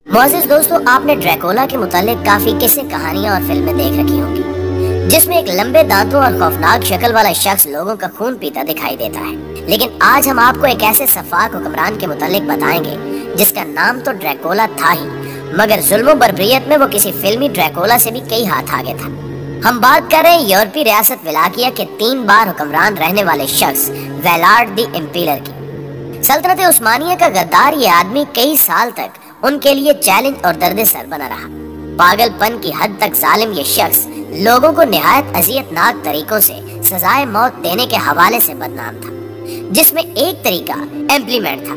मुअज़्ज़िज़ दोस्तों, आपने ड्रैकुला के मुतालिक काफी किस्से, कहानियां और फिल्में देख रखी होंगी जिसमें एक लंबे दांतों और खौफनाक शक्ल वाला शख्स लोगों का खून पीता दिखाई देता है। लेकिन आज हम आपको एक ऐसे सफाक हुक्मरान के मुतालिक बताएंगे जिसका नाम तो ड्रैकुला था ही, मगर जुल्म और बर्बरियत में वो किसी फिल्मी ड्रैकुला से भी कई हाथ आगे था। हम बात कर रहे हैं यूरोपीय रियासत वलाकिया के 3 बार हुक्मरान रहने वाले शख्स वेलाड द इम्पीलर की। सल्तनत उस्मानिया का गद्दार ये आदमी कई साल तक उनके लिए चैलेंज और दर्द सर बना रहा। पागलपन की हद तक जालिम ये शख्स लोगों को निहायत अजियतनाक तरीकों से सजाए मौत देने के हवाले से बदनाम था, जिसमें एक तरीका एम्प्लीमेंट था,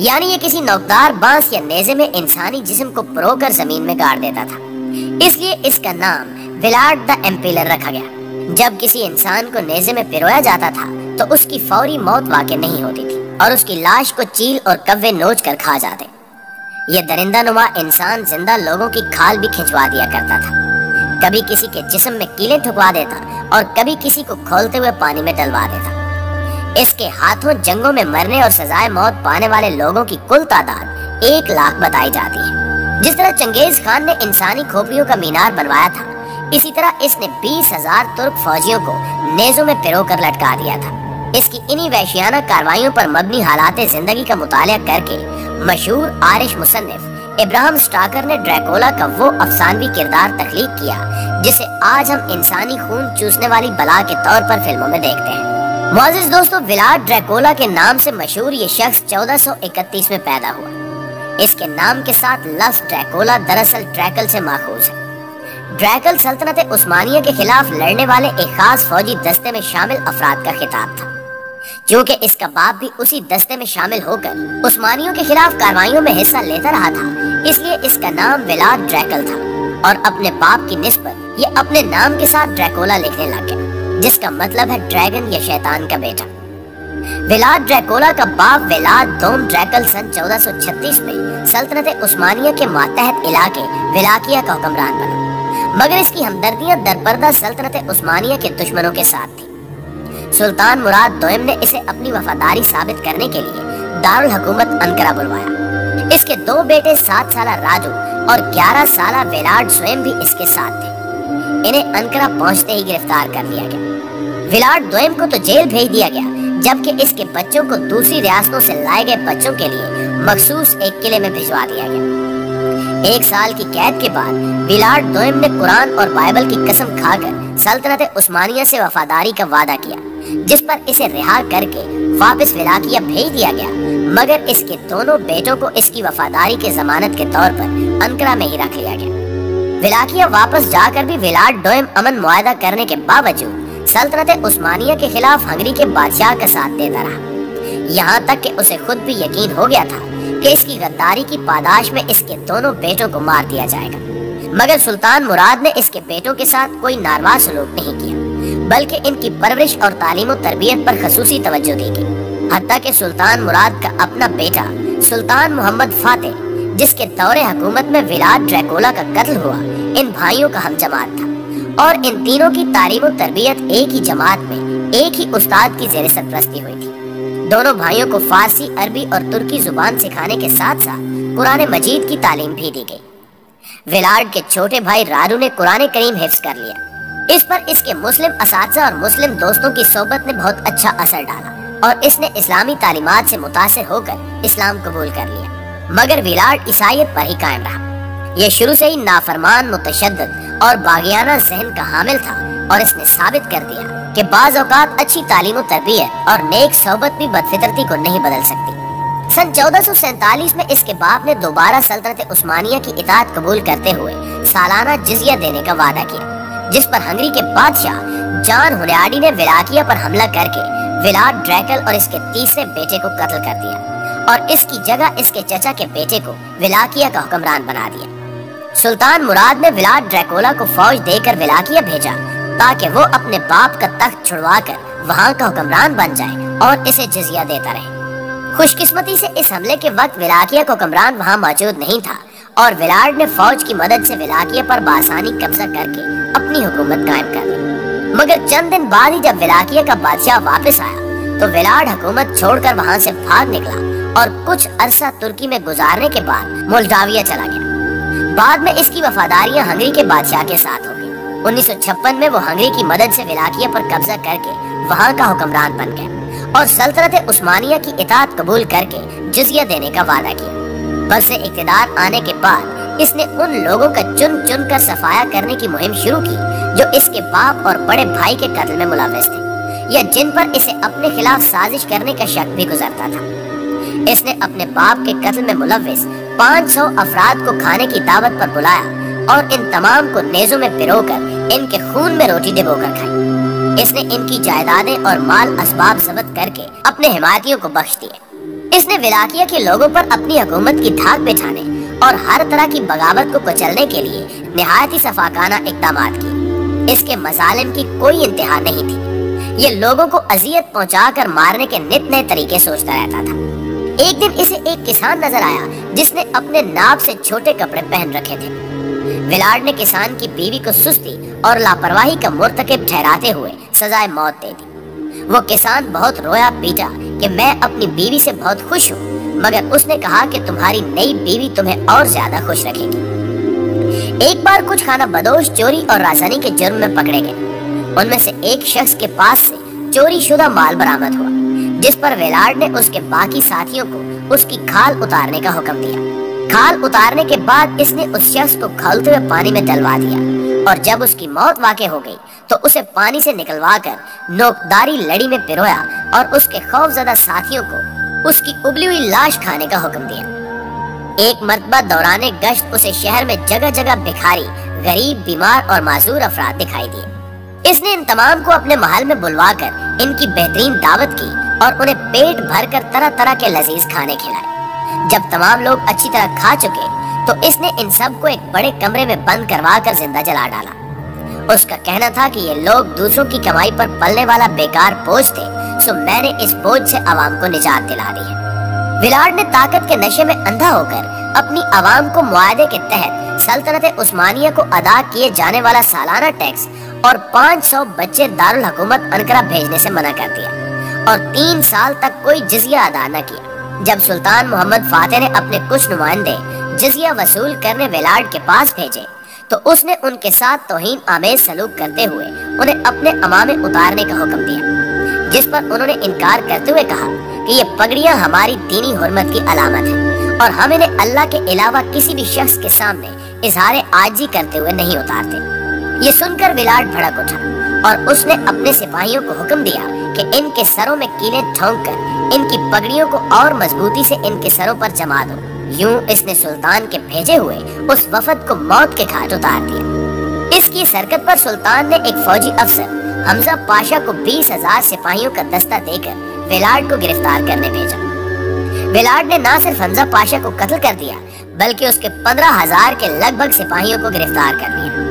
यानी ये किसी नोकदार बांस या नेज़े में इंसानी जिस्म को परोकर जमीन में गाड़ देता था। इसलिए इसका नाम वेलाड द इम्पीलर रखा गया। जब किसी इंसान को नेज़े में पिरोया जाता था तो उसकी फौरी मौत वाक़ई नहीं होती थी और उसकी लाश को चील और कव्वे नोच कर खा जाते। ये दरिंदा नुमा इंसान जिंदा लोगों की खाल भी खिंचवा दिया करता था, कभी किसी के जिस्म में कीलें ठुकवा देता और कभी किसी को खोलते हुए पानी में डलवा देता। इसके हाथों जंगों में मरने और सजाए मौत पाने वाले लोगों की कुल तादाद 1 लाख बताई जाती है। जिस तरह चंगेज खान ने इंसानी खोपड़ियों का मीनार बनवाया था, इसी तरह इसने 20,000 तुर्क फौजियों को नेज़ों में पिरो कर लटका दिया था। इसकी इन्हीं वहशियाना कार्रवाइयों पर मबनी हालात जिंदगी का मुतालिया करके मशहूर आयरिश मुसन्निफ इब्राहिम स्टॉकर ने ड्रैकुला का वो अफसानवी किरदार तख्लीक किया जिसे आज हम इंसानी खून चूसने वाली बला के तौर पर फिल्मों में देखते हैं। मुअज़्ज़िज़ दोस्तों, व्लाद ड्रैकुला के नाम से मशहूर ये शख्स 1431 में पैदा हुआ। इसके नाम के साथ लफ्ज़ ड्रैकुला दरअसल ड्रैकल से माखूज है। ड्रैकल सल्तनत उस्मानिया के खिलाफ लड़ने वाले एक खास फौजी दस्ते में शामिल अफराद का खिताब था। क्योंकि इसका बाप भी उसी दस्ते में शामिल होकर उस्मानियों के खिलाफ कार्रवाइयों में हिस्सा लेता रहा था, इसलिए इसका नाम वेलाद ड्रैकल था और अपने बाप की निस्बत ये अपने नाम के साथ ड्रैकुला लिखने लग गया, जिसका मतलब है ड्रैगन या शैतान का बेटा। वेलाद ड्रैकुला का बाप वेलाद दोम ड्रैकल सन 1436 में सल्तनत उस्मानिया के मातहत इलाके वलाकिया का हुक्मरान बना, मगर इसकी हमदर्दियां दरपर्दा सल्तनत उस्मानिया के दुश्मनों के साथ थी। सुल्तान मुराद दोयम ने इसे अपनी वफादारी साबित करने के लिए दारुल हुकूमत अंकारा बुलवाया। इसके 2 बेटे 7 साला राजू और 11 साला वेलाड स्वयं भी इसके साथ थे। इन्हें अंकारा पहुंचते ही गिरफ्तार कर लिया गया। वेलाड दोयम को तो जेल भेज दिया गया, जबकि इसके बच्चों को दूसरी रियासतों से लाए गए बच्चों के लिए मखसूस एक किले में भिजवा दिया गया। 1 साल की कैद के बाद वेलाड दोयम ने कुरान और बाइबल की कसम खाकर सल्तनत उस्मानिया से वफादारी का वादा किया, जिस पर इसे रिहा करके वापस वलाकिया भेज दिया गया, मगर इसके दोनों बेटों को इसकी वफादारी के जमानत के तौर पर अंकारा में ही रख लिया गया। वलाकिया वापस जाकर भी वेलाड दोयम अमन मुआहदा करने के बावजूद सल्तनत उस्मानिया के खिलाफ हंगरी के बादशाह का साथ देता रहा। यहाँ तक कि उसे खुद भी यकीन हो गया था कि इसकी गद्दारी की पादाश में इसके दोनों बेटों को मार दिया जाएगा, मगर सुल्तान मुराद ने इसके बेटों के साथ कोई नारवा सलूक नहीं किया, बल्कि इनकी परवरिश और तालीम और तरबियत पर खसूसी तवज्जो दी गई। हत्ता कि सुल्तान मुराद का अपना बेटा सुल्तान मोहम्मद फातेह, जिसके दौरे हुकूमत में वेलाद ड्रैकुला का कत्ल हुआ, इन भाइयों का हम जमात था और इन तीनों की तालीम और तरबियत एक ही जमात में एक ही उस्ताद की ज़ेर सरपरस्ती हुई थी। दोनों भाइयों को फारसी, अरबी और तुर्की जुबान सिखाने के साथ साथ कुरान मजीद की तालीम भी दी गई। वेलाड के छोटे भाई रारू ने कुरान करीम हिफ्ज कर लिया। इस पर इसके मुस्लिम असातिज़ा और मुस्लिम दोस्तों की सोबत ने बहुत अच्छा असर डाला और इसने इस्लामी तालीमात से मुतासिर होकर इस्लाम कबूल कर लिया, मगर वेलाड ईसाईयत पर ही कायम रहा। यह शुरू से ही नाफरमान, मुतशद्दिद और बागियाना जहन का हामिल था और इसने साबित कर दिया कि बाज़ औक़ात अच्छी तालीम और तरबियत और नेक सोबत भी बदफितरती को नहीं बदल सकती। सन 1447 में इसके बाप ने दोबारा सल्तनत उस्मानिया की इताअत कबूल करते हुए सालाना जिज़िया देने का वादा किया, जिस पर हंगरी के बादशाह जान हुनयाडी ने वलाकिया पर हमला करके वेलाड ड्रैकल और इसके तीसरे बेटे को कत्ल कर दिया और इसकी जगह इसके चचा के बेटे को वलाकिया का हुक्मरान बना दिया। सुल्तान मुराद ने वेलाड ड्रैकुला को फौज देकर वलाकिया भेजा ताकि वो अपने बाप का तख्त छुड़वाकर वहाँ का हुक्मरान बन जाए और इसे जिज़िया देता रहे। खुशकिस्मती से इस हमले के वक्त वलाकिया का हुक्मरान वहाँ मौजूद नहीं था और वेलाड ने फौज की मदद से वलाकिया पर बासानी कब्जा करके अपनी हुकूमत कायम कर ली। मगर चंद दिन बाद ही जब वलाकिया का बादशाह वापस आया तो वेलाड हुकूमत छोड़कर वहाँ से भाग निकला और कुछ अरसा तुर्की में गुजारने के बाद मोल्डाविया चला गया। बाद में इसकी वफादारियां हंगरी के बादशाह के साथ हो गई। 1956 में वो हंगरी की मदद से वेलाकिया पर कब्जा करके वहां का हुक्मरान बन गया और सल्तनत उस्मानिया की इताअत कबूल करके जिजिया देने का वादा किया। बस से इक़्तिदार आने के बाद इसने उन लोगों का चुन चुन कर सफाया करने की मुहिम शुरू की जो इसके बाप और बड़े भाई के कत्ल में मुलव्वस थे या जिन पर इसे अपने खिलाफ साजिश करने का शक भी गुजरता था। इसने अपने बाप के कत्ल में मुलव्वस 500 अफराद को खाने की दावत पर बुलाया और इन तमाम को नेज़ों में पिरोकर इनके खून में रोटी डुबोकर खाई। इसने इनकी जायदादें और माल असबाब जब्त करके अपने हिमायतियों को बख्श दिए। इसने वेलाकिया के लोगों पर अपनी हुकूमत की धाक बिठाने और हर तरह की बगावत को कुचलने के लिए निहायती सफाकाना इक़दामात किए। इसके मजालिम की कोई इंतहा नहीं थी। ये लोगों को अजियत पहुंचाकर मारने के नित नए तरीके सोचता रहता था। एक दिन इसे एक किसान नजर आया जिसने अपने नाप से छोटे कपड़े पहन रखे थे। विलार्ड ने किसान की बीवी को सुस्ती और लापरवाही का मुर्तकिब ठहराते हुए सजाए मौत दे दी। वो किसान बहुत रोया पीटा कि मैं अपनी बीवी से बहुत खुश हूँ, मगर उसने कहा कि तुम्हारी नई बीवी तुम्हें और ज्यादा खुश रखेगी। एक बार कुछ खाना बदोश चोरी और राजधानी के जुर्म में पकड़े गए। उनमें से एक शख्स के पास से चोरी शुदा माल बरामद हुआ, जिस पर वेलार्ड ने उसके बाकी साथियों को उसकी खाल उतारने का हुक्म दिया। खाल उतारने के बाद इसने उस शख्स को खौलते हुए पानी में डलवा दिया और जब उसकी मौत वाक़ई हो गई तो उसे पानी से निकलवाकर नोकदारी लड़ी में पिरोया और उसके खौफजदा साथियों को उसकी उबली हुई लाश खाने का हुक्म दिया। एक मर्तबा दौराने गश्त उसे शहर में जगह जगह भिखारी, गरीब, बीमार और माजूर अफराद दिखाई दिए। इसने इन तमाम को अपने महल में बुलवाकर इनकी बेहतरीन दावत की और उन्हें पेट भरकर तरह तरह के लजीज खाने खिलाए। जब तमाम लोग अच्छी तरह खा चुके तो इसने इन सब को एक बड़े कमरे में बंद करवा कर जिंदा जला डाला। उसका कहना था कि ये लोग दूसरों की कमाई पर पलने वाला बेकार बोझ थे, सो मैंने इस बोझ से आवाम को निजात दिला दी है। विलार्ड ने ताकत के नशे में अंधा होकर अपनी आवाम को मुआहदे के तहत सल्तनत उस्मानिया को अदा किए जाने वाला सालाना टैक्स और 500 बच्चे दारुल हुकूमत अनकरा भेजने से मना कर दिया और 3 साल तक कोई जिजिया अदा न किया। जब सुल्तान मोहम्मद फातेह ने अपने कुछ नुमाइंदे जिजिया वसूल करने वेलार्ड के पास भेजे तो उसने उनके साथ तौहीन आमेज सलूक करते हुए उन्हें अपने अमामे उतारने का हुक्म दिया, जिस पर उन्होंने इनकार करते हुए कहा कि ये पगड़ियां हमारी दीनी हुर्मत की अलामत है और हम इन्हें अल्लाह के अलावा किसी भी शख्स के सामने इजहार आजी करते हुए नहीं उतारते। ये सुनकर विलार्ड भड़क उठा और उसने अपने सिपाहियों को हुक्म दिया कि इनके सरों में कीलें ठोंक कर इनकी पगड़ियों को और मजबूती से इनके सरों पर जमा दो। यूं इसने सुल्तान के भेजे हुए उस वफद को मौत के घाट उतार दिया। इसकी सरकत पर सुल्तान ने एक फौजी अफसर हमजा पाशा को 20,000 सिपाहियों का दस्ता देकर विलार्ड को गिरफ्तार करने भेजा। विलार्ड ने न सिर्फ हमजा पाशा को कत्ल कर दिया बल्कि उसके 15,000 के लगभग सिपाहियों को गिरफ्तार कर लिया।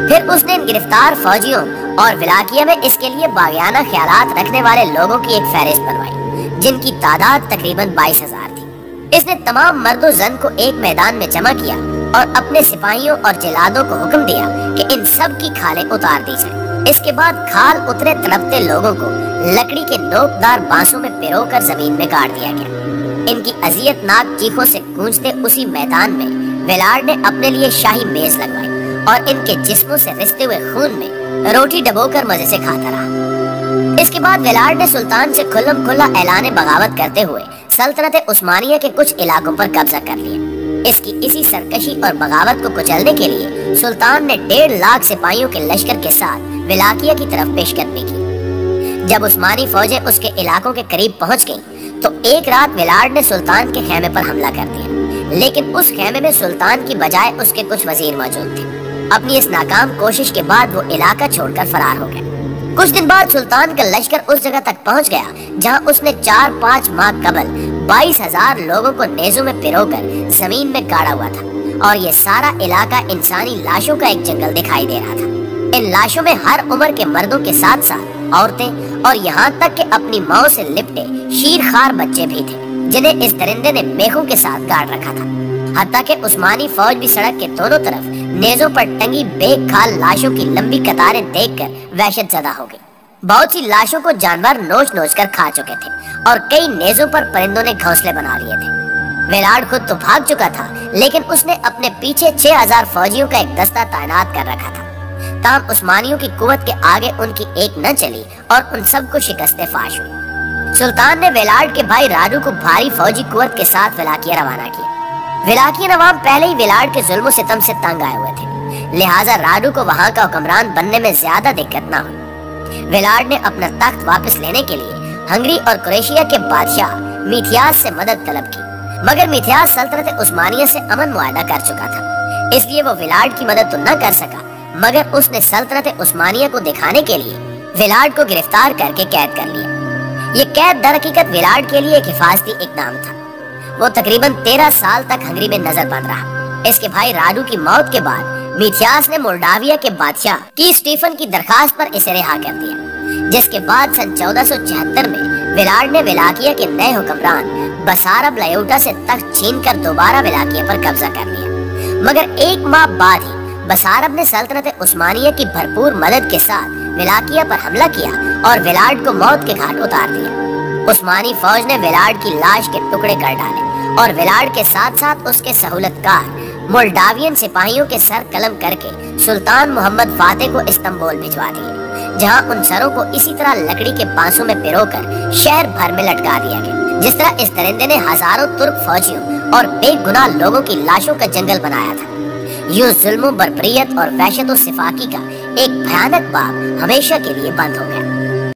फिर उसने इन गिरफ्तार फौजियों और विलाकिया में इसके लिए बागियाना ख्यालात रखने वाले लोगों की एक फहरिस्त बनवाई, जिनकी तादाद तकरीबन 22,000 थी। इसने तमाम मर्दो जन को एक मैदान में जमा किया और अपने सिपाहियों और जिलादों को हुक्म दिया कि इन सब की खालें उतार दी जाए। इसके बाद खाल उतरे तड़पते लोगों को लकड़ी के नोकदार बांसों में पिरोकर जमीन में गाड़ दिया गया। इनकी अजियतनाक चीखों से गूंजते उसी मैदान में विलार्ड ने अपने लिए शाही मेज लगवाई और इनके जिस्मों से रिसते हुए खून में रोटी डबोकर मजे से खाता रहा। इसके बाद विलार्ड ने सुल्तान से खुल्लम खुल्ला ऐलान बगावत करते हुए सल्तनत उस्मानिया के कुछ इलाकों पर कब्जा कर लिया। इसकी इसी सरकशी और बगावत को कुचलने के लिए सुल्तान ने 1.5 लाख सिपाहियों के लश्कर के साथ विलाकिया की तरफ पेशकदमी की। जब उस्मानी फौजें उसके इलाकों के करीब पहुंच गईं, तो एक रात विलार्ड ने सुल्तान के खेमे पर हमला कर दिया, लेकिन उस खेमे में सुल्तान की बजाय उसके कुछ वजीर मौजूद थे। अपनी इस नाकाम कोशिश के बाद वो इलाका छोड़कर फरार हो गया। कुछ दिन बाद सुल्तान का लश्कर उस जगह तक पहुंच गया जहां उसने 4-5 माह कबल 22,000 लोगों को नेज़ों में पिरोकर जमीन में गाड़ा हुआ था और ये सारा इलाका इंसानी लाशों का एक जंगल दिखाई दे रहा था। इन लाशों में हर उम्र के मर्दों के साथ साथ औरतें और यहाँ तक कि अपनी माओ से लिपटे शीरखार बच्चे भी थे, जिन्हें इस दरिंदे ने मेखों के साथ गाड़ रखा था। हत्ता कि उस्मानी फौज भी सड़क के दोनों तरफ नेज़ों पर टंगी बेखाल लाशों की लंबी कतारें देखकर वहशत ज़दा हो गई। बहुत सी लाशों को जानवर नोच नोच कर खा चुके थे और कई नेज़ों पर परिंदों ने घोंसले बना लिए थे। वेलाड खुद तो भाग चुका था, लेकिन उसने अपने पीछे 6000 फौजियों का एक दस्ता तैनात कर रखा था। ताहम उस्मानियों की कुव्वत के आगे उनकी एक न चली और उन सबको शिकस्ते फाश हुई। सुल्तान ने वेलाड के भाई राडू को भारी फौजी कुव्वत के साथ वेलाकिया रवाना किया। वेलाकियन अवाम पहले ही वेलाड के जुल्म सितम से तंग आए हुए थे, लिहाजा राडू को वहां का हुक्मरान बनने में ज्यादा दिक्कत न हुई। वेलाड ने अपना तख्त वापस लेने के लिए हंगरी और क्रोएशिया के बादशाह मिथियास से मदद तलब की, मगर मिथियास सल्तनत उस्मानिया से अमन मुआहदा कर चुका था, इसलिए वो वेलाड की मदद तो न कर सका, मगर उसने सल्तनत उस्मानिया को दिखाने के लिए वेलाड को गिरफ्तार करके कैद कर लिया। ये कैद दर हकीकत वेलाड के लिए एक हिफाजती इकदाम था। वो तकरीबन 13 साल तक हंगरी में नजरबंद रहा। इसके भाई राडू की मौत के बाद मिथियास ने मोल्डाविया के बादशाह की स्टीफन की दरखास्त पर इसे रिहा कर दिया, जिसके बाद सन 1476 में वेलाड ने वेलाकिया के नए हुक्मरान बसारब लयोटा से तख्त छीनकर दोबारा वेलाकिया पर कब्जा कर लिया। मगर एक माह बाद ही बसारब ने सल्तनत उस्मानिया की भरपूर मदद के साथ वेलाकिया पर हमला किया और वेलाड को मौत के घाट उतार दिया। उस्मानी फौज ने वेलाड की लाश के टुकड़े कर डाले और वेलाड के साथ साथ उसके सहूलतकार मोल्डावियन सिपाहियों के सर कलम करके सुल्तान मोहम्मद फातेह को इस्तांबुल भिजवा दिए, जहां उन सरों को इसी तरह लकड़ी के बांसों में पिरोकर शहर भर में लटका दिया गया, जिस तरह इस दरिंदे ने हजारों तुर्क फौजियों और बेगुनाह लोगों की लाशों का जंगल बनाया था। यूं जुल्म, बर्बरियत और वहशत सिफाकी का एक भयानक बाब हमेशा के लिए बंद हो गया।